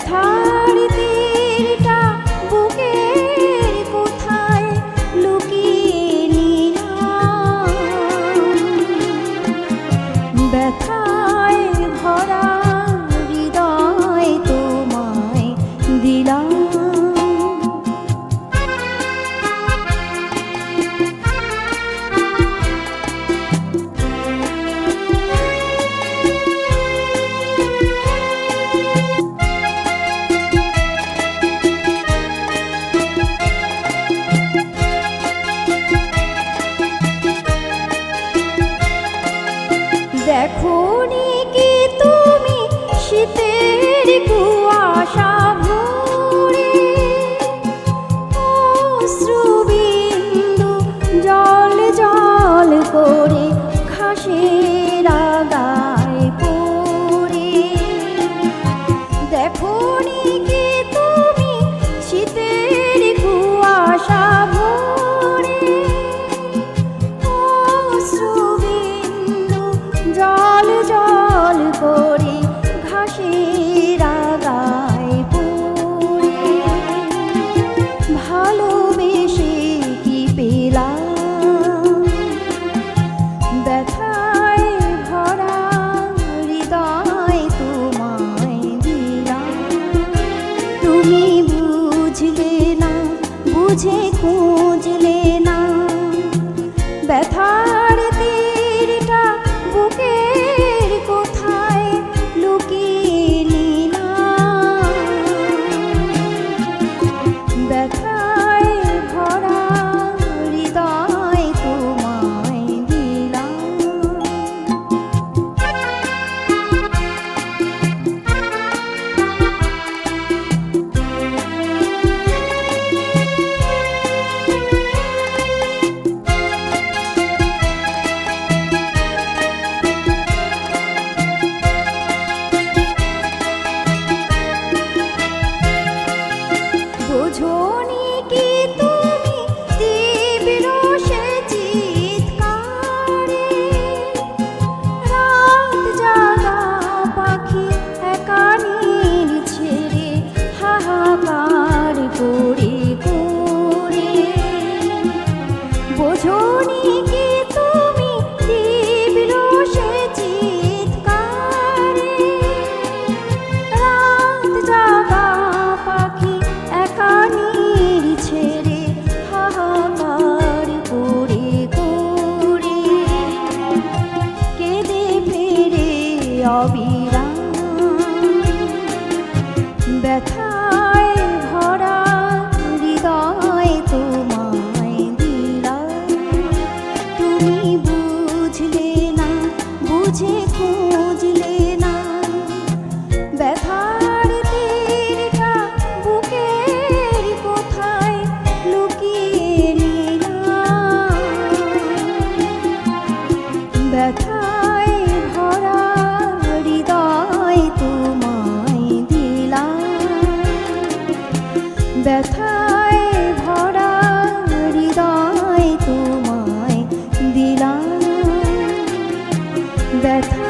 ব্যথার তীরটা বুকের কোথায় লুকিয়ে নিলাম, ব্যথায় ভরা হৃদয় তোমায় দিলাম। দেখোনি কি তুমি শীতের কুয়াশা ভরে, অশ্রুবিন্দু জল জল করে ঘাসের গায়ে পড়ে। দেখোনি কি তুমি শীতের কুয়াশা ভরে, জল জল করে ঘাসের গায়ে পড়ে। ভালোবেসে কি পেলাম, ব্যথায় ভরা হৃদয় তোমায় দিলাম। তুমি বুঝলে না, বুঝে খুঁজলে না, ব্যথার তীরটা বুকের কোথায় লুকিয়ে নিলাম, ব্যথায় ভরা হৃদয় তোমায় দিলাম। বোঝোনি কি তুমি তীব্র সে চিৎকারে, রাত জাগা পাখি একা নীল ছেড়ে হাহাকার করে করে। বোঝোনি কি তুমি তীব্র সে চিৎকারে, রাত জাগা পাখি একা নীল ছেড়ে হাহাকার করে করে। কেঁদে ফেরে অবিরাম, ব্যথায় ভরা হৃদয় তোমায় দিলাম। তুমি বুঝলে না, বুঝে খুঁজলে না, ব্যথার তীরটা বুকের কোথায় লুকিয়ে নিলাম, ব্যথায় ভরা হৃদয় তোমায় দিলাম, ব্যথায় ভরা হৃদয় তোমায় দিলাম, ব্যথা